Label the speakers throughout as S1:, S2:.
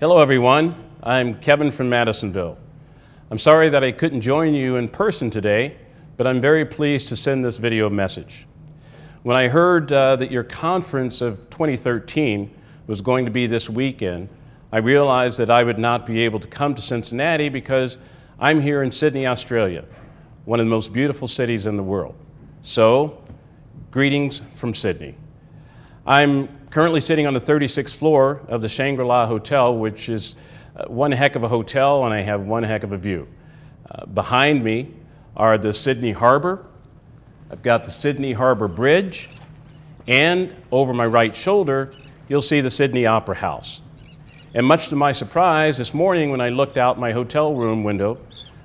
S1: Hello everyone, I'm Kevin from Madisonville. I'm sorry that I couldn't join you in person today, but I'm very pleased to send this video message. When I heard that your conference of 2013 was going to be this weekend, I realized that I would not be able to come to Cincinnati because I'm here in Sydney, Australia, one of the most beautiful cities in the world. So, greetings from Sydney. I'm currently sitting on the 36th floor of the Shangri-La Hotel, which is one heck of a hotel, and I have one heck of a view. Behind me are the Sydney Harbor. I've got the Sydney Harbor Bridge, and over my right shoulder, you'll see the Sydney Opera House. And much to my surprise, this morning when I looked out my hotel room window,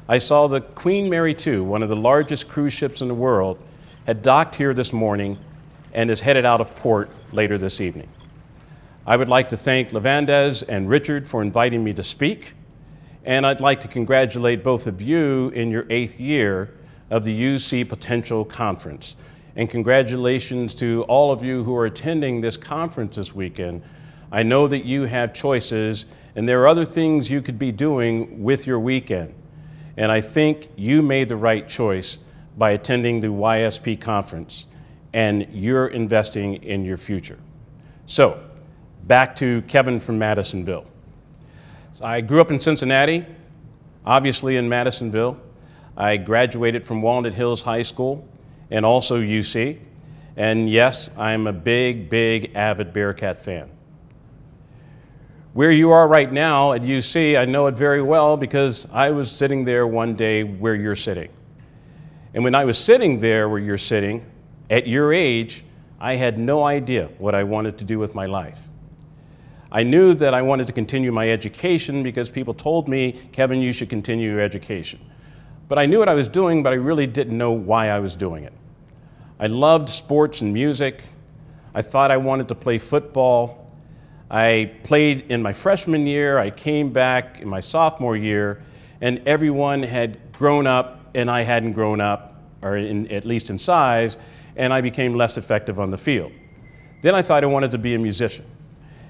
S1: I saw the Queen Mary II, one of the largest cruise ships in the world, had docked here this morning and is headed out of port later this evening. I would like to thank Lavandez and Richard for inviting me to speak, and I'd like to congratulate both of you in your 8th year of the UC Potential Conference. And congratulations to all of you who are attending this conference this weekend. I know that you have choices, and there are other things you could be doing with your weekend. And I think you made the right choice by attending the YSP conference, and you're investing in your future. So, back to Kevin from Madisonville. So I grew up in Cincinnati, obviously in Madisonville. I graduated from Walnut Hills High School and also UC. And yes, I'm a big avid Bearcat fan. Where you are right now at UC, I know it very well because I was sitting there one day where you're sitting. And when I was sitting there where you're sitting, at your age, I had no idea what I wanted to do with my life. I knew that I wanted to continue my education because people told me, Kevin, you should continue your education. But I knew what I was doing, but I really didn't know why I was doing it. I loved sports and music. I thought I wanted to play football. I played in my freshman year. I came back in my sophomore year, and everyone had grown up, and I hadn't grown up, or at least in size, and I became less effective on the field. Then I thought I wanted to be a musician.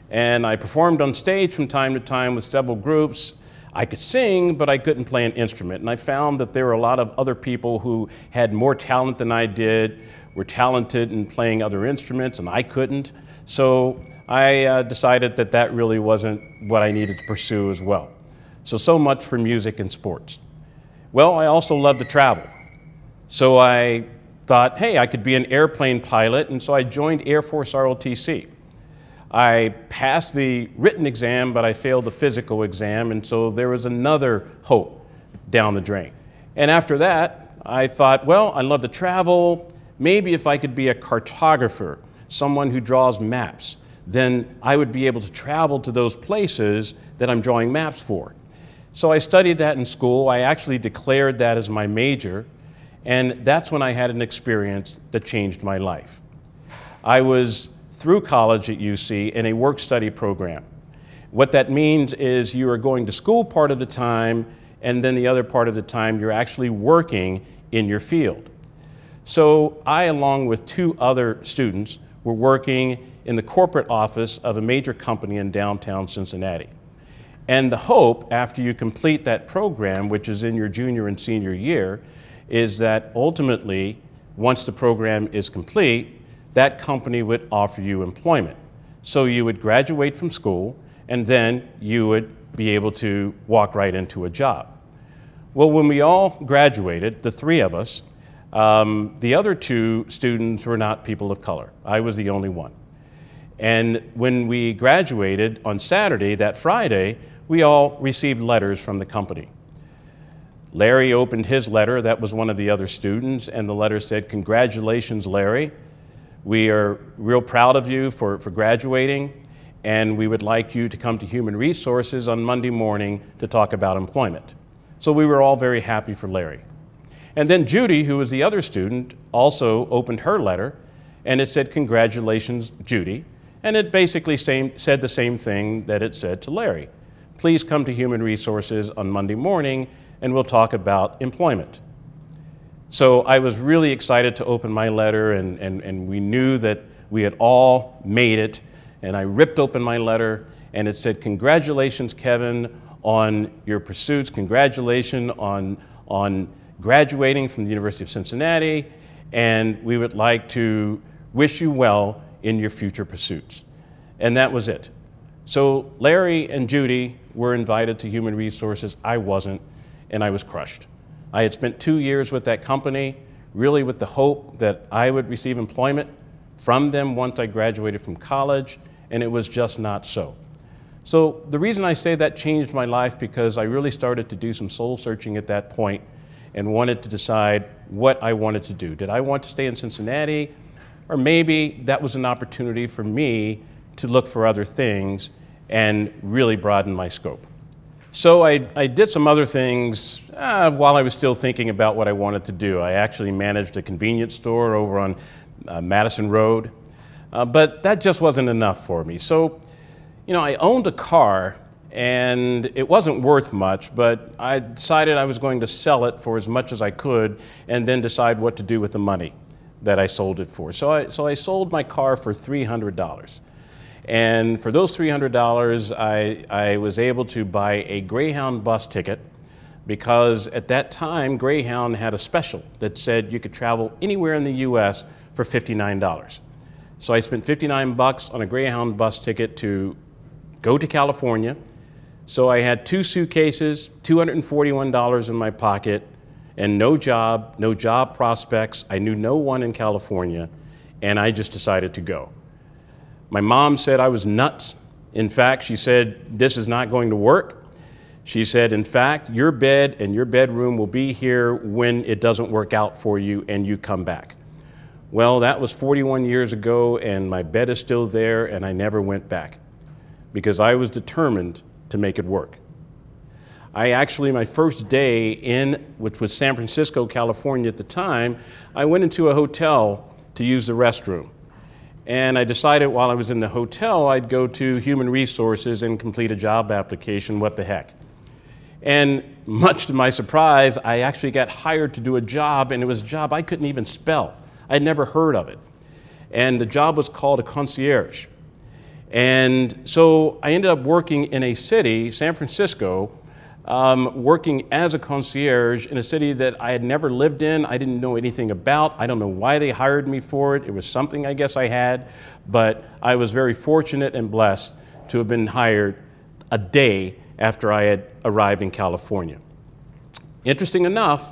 S1: And I performed on stage from time to time with several groups. I could sing, but I couldn't play an instrument. And I found that there were a lot of other people who had more talent than I did, were talented in playing other instruments, and I couldn't. So I decided that that really wasn't what I needed to pursue as well. So much for music and sports. Well, I also love to travel. So I thought, hey, I could be an airplane pilot, and so I joined Air Force ROTC. I passed the written exam, but I failed the physical exam, and so there was another hope down the drain. And after that, I thought, well, I love to travel. Maybe if I could be a cartographer, someone who draws maps, then I would be able to travel to those places that I'm drawing maps for. So I studied that in school. I actually declared that as my major. And that's when I had an experience that changed my life. I was through college at UC in a work-study program. What that means is you are going to school part of the time, and then the other part of the time you're actually working in your field. So I, along with 2 other students, were working in the corporate office of a major company in downtown Cincinnati. And the hope, after you complete that program, which is in your junior and senior year, is that ultimately, once the program is complete, that company would offer you employment. So you would graduate from school, and then you would be able to walk right into a job. Well, when we all graduated, the 3 of us, the other 2 students were not people of color. I was the only one. And when we graduated on Saturday, that Friday, we all received letters from the company. Larry opened his letter, that was one of the other students, and the letter said, "Congratulations, Larry. We are real proud of you for graduating, and we would like you to come to Human Resources on Monday morning to talk about employment." So we were all very happy for Larry. And then Judy, who was the other student, also opened her letter, and it said, "Congratulations, Judy." And it basically said the same thing that it said to Larry. "Please come to Human Resources on Monday morning, and we'll talk about employment." So I was really excited to open my letter, and we knew that we had all made it, and I ripped open my letter, and it said, "Congratulations, Kevin, on your pursuits. Congratulations on graduating from the University of Cincinnati, and we would like to wish you well in your future pursuits." And that was it. So Larry and Judy were invited to Human Resources. I wasn't, and I was crushed. I had spent 2 years with that company, really with the hope that I would receive employment from them once I graduated from college, and it was just not so. So the reason I say that changed my life, because I really started to do some soul searching at that point and wanted to decide what I wanted to do. Did I want to stay in Cincinnati? Or maybe that was an opportunity for me to look for other things and really broaden my scope. So I did some other things while I was still thinking about what I wanted to do. I actually managed a convenience store over on Madison Road, but that just wasn't enough for me. So, you know, I owned a car, and it wasn't worth much, but I decided I was going to sell it for as much as I could and then decide what to do with the money that I sold it for. So I sold my car for $300. And for those $300, I was able to buy a Greyhound bus ticket, because at that time, Greyhound had a special that said you could travel anywhere in the US for $59. So I spent $59 on a Greyhound bus ticket to go to California. So I had 2 suitcases, $241 in my pocket, and no job prospects. I knew no one in California, and I just decided to go. My mom said I was nuts. In fact, she said, "This is not going to work." She said, "In fact, your bed and your bedroom will be here when it doesn't work out for you and you come back." Well, that was 41 years ago, and my bed is still there, and I never went back, because I was determined to make it work. My first day in, which was San Francisco, California at the time, I went into a hotel to use the restroom. And I decided while I was in the hotel, I'd go to Human Resources and complete a job application. What the heck? And much to my surprise, I actually got hired to do a job, and it was a job I couldn't even spell. I'd never heard of it. And the job was called a concierge. And so I ended up working in a city, San Francisco, working as a concierge in a city that I had never lived in. I didn't know anything about. I don't know why they hired me for it. It was something I guess I had, but I was very fortunate and blessed to have been hired a day after I had arrived in California. Interesting enough,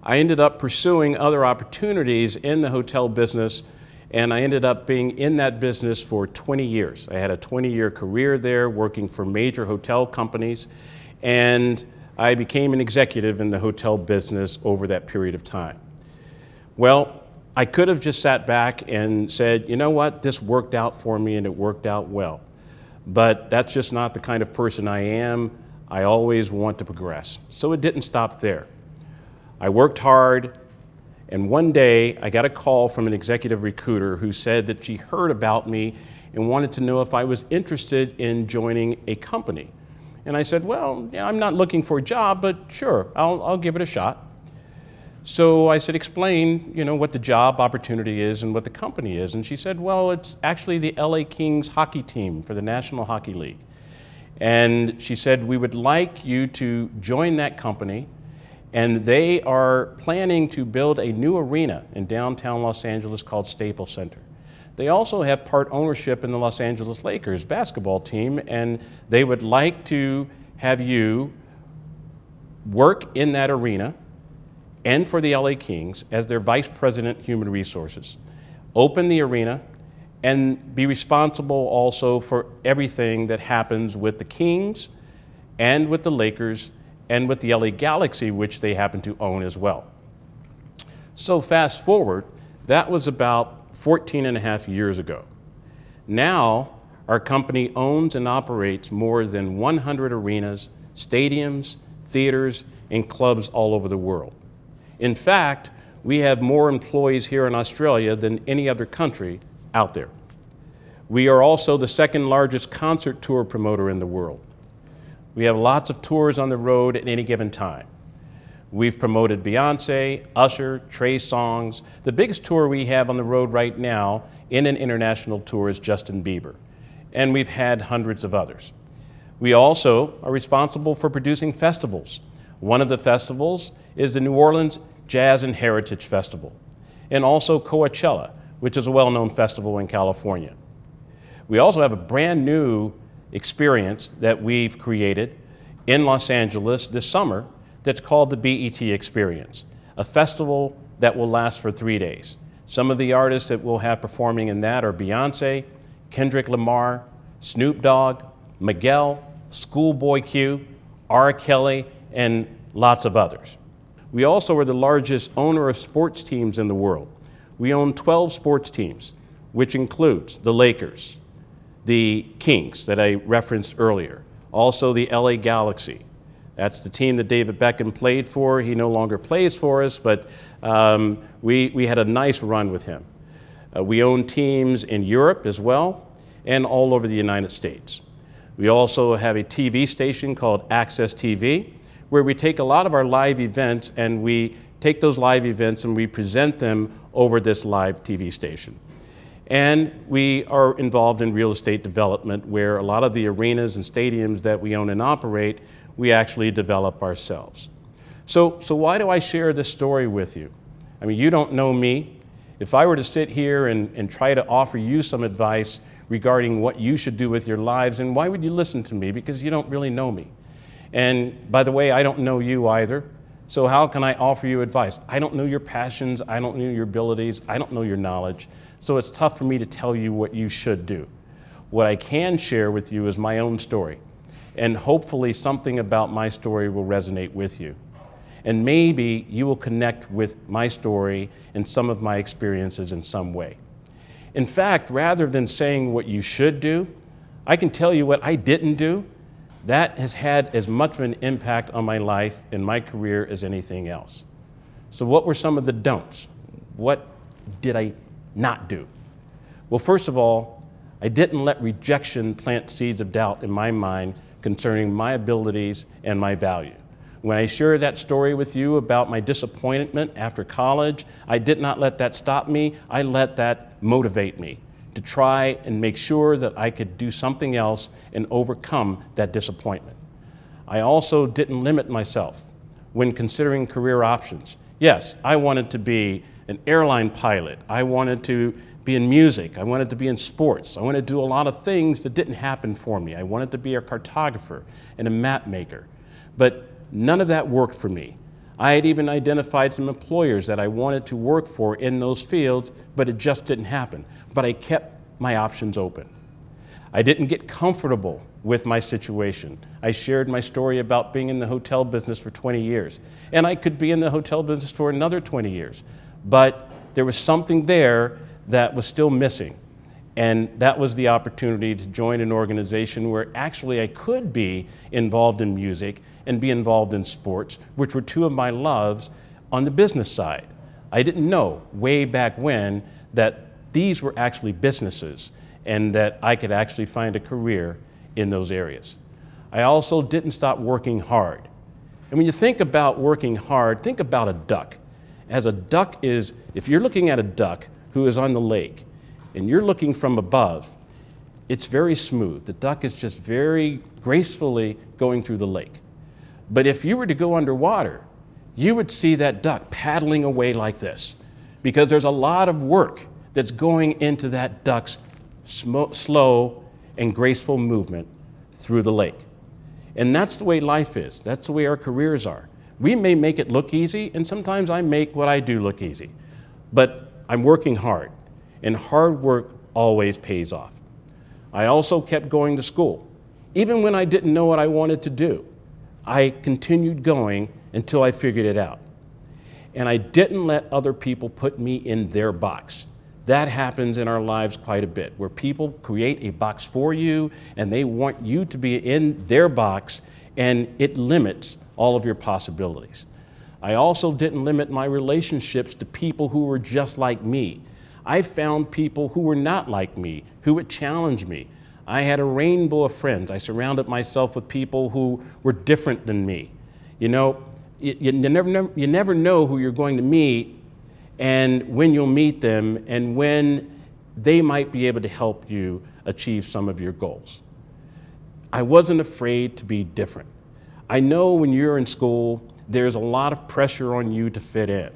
S1: I ended up pursuing other opportunities in the hotel business, and I ended up being in that business for 20 years. I had a 20-year career there, working for major hotel companies, and I became an executive in the hotel business over that period of time. Well, I could have just sat back and said, you know what, this worked out for me and it worked out well. But that's just not the kind of person I am. I always want to progress. So it didn't stop there. I worked hard, and one day I got a call from an executive recruiter who said that she heard about me and wanted to know if I was interested in joining a company. And I said, well, yeah, I'm not looking for a job, but sure, I'll give it a shot. So I said, explain, what the job opportunity is and what the company is. And she said, well, it's actually the LA Kings hockey team for the National Hockey League. And she said, we would like you to join that company, and they are planning to build a new arena in downtown Los Angeles called Staples Center. They also have part ownership in the Los Angeles Lakers basketball team, and they would like to have you work in that arena and for the LA Kings as their Vice President Human Resources, open the arena, and be responsible also for everything that happens with the Kings and with the Lakers and with the LA Galaxy, which they happen to own as well. So fast forward, that was about 14.5 years ago. Now, our company owns and operates more than 100 arenas, stadiums, theaters, and clubs all over the world. In fact, we have more employees here in Australia than any other country out there. We are also the second largest concert tour promoter in the world. We have lots of tours on the road at any given time. We've promoted Beyonce, Usher, Trey Songz. The biggest tour we have on the road right now in an international tour is Justin Bieber. And we've had hundreds of others. We also are responsible for producing festivals. One of the festivals is the New Orleans Jazz and Heritage Festival, and also Coachella, which is a well-known festival in California. We also have a brand new experience that we've created in Los Angeles this summer that's called the BET Experience, a festival that will last for 3 days. Some of the artists that we'll have performing in that are Beyonce, Kendrick Lamar, Snoop Dogg, McDowell, Schoolboy Q, R. Kelly, and lots of others. We also are the largest owner of sports teams in the world. We own 12 sports teams, which includes the Lakers, the Kings that I referenced earlier, also the LA Galaxy. That's the team that David Beckham played for. He no longer plays for us, but we had a nice run with him. We own teams in Europe as well, and all over the United States. We also have a TV station called Access TV, where we take a lot of our live events and we take those live events and we present them over this live TV station. And we are involved in real estate development, where a lot of the arenas and stadiums that we own and operate, we actually develop ourselves. So why do I share this story with you? I mean, you don't know me. If I were to sit here and try to offer you some advice regarding what you should do with your lives, and why would you listen to me? Because you don't really know me. And by the way, I don't know you either. So how can I offer you advice? I don't know your passions. I don't know your abilities. I don't know your knowledge. So it's tough for me to tell you what you should do. What I can share with you is my own story. And hopefully something about my story will resonate with you. And maybe you will connect with my story and some of my experiences in some way. In fact, rather than saying what you should do, I can tell you what I didn't do. That has had as much of an impact on my life and my career as anything else. So what were some of the don'ts? What did I not do? Well, first of all, I didn't let rejection plant seeds of doubt in my mind concerning my abilities and my value. When I shared that story with you about my disappointment after college, I did not let that stop me. I let that motivate me to try and make sure that I could do something else and overcome that disappointment. I also didn't limit myself when considering career options. Yes, I wanted to be an airline pilot. I wanted to be in music. I wanted to be in sports. I wanted to do a lot of things that didn't happen for me. I wanted to be a cartographer and a map maker. But none of that worked for me. I had even identified some employers that I wanted to work for in those fields, but it just didn't happen. But I kept my options open. I didn't get comfortable with my situation. I shared my story about being in the hotel business for 20 years, and I could be in the hotel business for another 20 years. But there was something there that was still missing, and that was the opportunity to join an organization where actually I could be involved in music and be involved in sports, which were two of my loves on the business side. I didn't know way back when that these were actually businesses and that I could actually find a career in those areas. I also didn't stop working hard. And when you think about working hard, think about a duck. As a duck is, if you're looking at a duck who is on the lake and you're looking from above, it's very smooth. The duck is just very gracefully going through the lake. But if you were to go underwater, you would see that duck paddling away like this, because there's a lot of work that's going into that duck's slow and graceful movement through the lake. And that's the way life is. That's the way our careers are. We may make it look easy, and sometimes I make what I do look easy. But I'm working hard, and hard work always pays off. I also kept going to school. Even when I didn't know what I wanted to do, I continued going until I figured it out. And I didn't let other people put me in their box. That happens in our lives quite a bit, where people create a box for you and they want you to be in their box, and it limits all of your possibilities. I also didn't limit my relationships to people who were just like me. I found people who were not like me, who would challenge me. I had a rainbow of friends. I surrounded myself with people who were different than me. You know, you never know who you're going to meet and when you'll meet them and when they might be able to help you achieve some of your goals. I wasn't afraid to be different. I know when you're in school, there's a lot of pressure on you to fit in,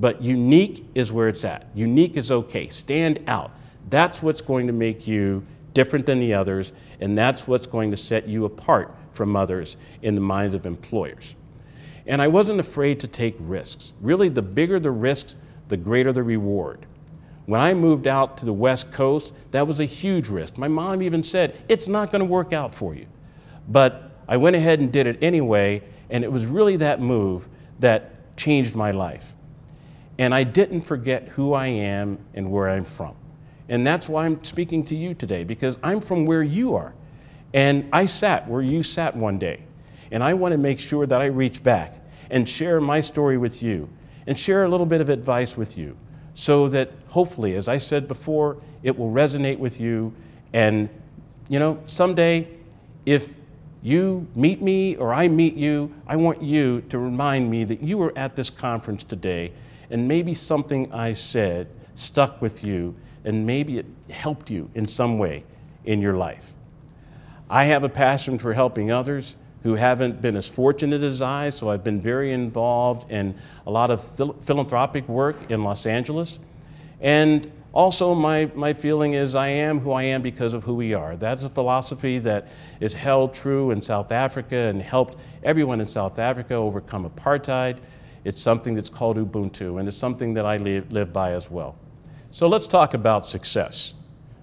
S1: but unique is where it's at. Unique is okay. Stand out. That's what's going to make you different than the others, and that's what's going to set you apart from others in the minds of employers. And I wasn't afraid to take risks. Really, the bigger the risks, the greater the reward. When I moved out to the West Coast, that was a huge risk. My mom even said, it's not going to work out for you. But I went ahead and did it anyway, and it was really that move that changed my life. And I didn't forget who I am and where I'm from. And that's why I'm speaking to you today, because I'm from where you are. And I sat where you sat one day. And I want to make sure that I reach back and share my story with you and share a little bit of advice with you so that hopefully, as I said before, it will resonate with you. And, you know, someday, if you meet me or I meet you, I want you to remind me that you were at this conference today and maybe something I said stuck with you and maybe it helped you in some way in your life. I have a passion for helping others who haven't been as fortunate as I, so I've been very involved in a lot of philanthropic work in Los Angeles. And also my feeling is I am who I am because of who we are. That's a philosophy that is held true in South Africa and helped everyone in South Africa overcome apartheid. It's something that's called Ubuntu, and it's something that I live by as well. So let's talk about success.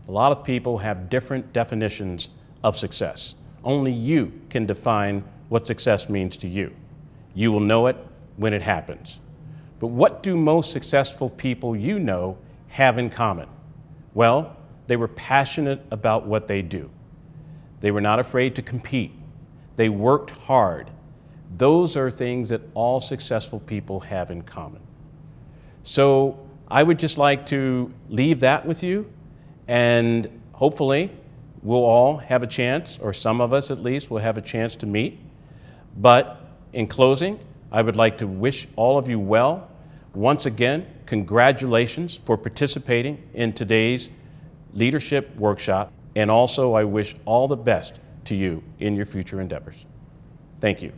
S1: A lot of people have different definitions of success. Only you can define what success means to you. You will know it when it happens. But what do most successful people you know have in common? Well, they were passionate about what they do. They were not afraid to compete. They worked hard. Those are things that all successful people have in common. So I would just like to leave that with you, and hopefully we'll all have a chance, or some of us at least will have a chance to meet. But in closing, I would like to wish all of you well. Once again, congratulations for participating in today's leadership workshop. And also, I wish all the best to you in your future endeavors. Thank you.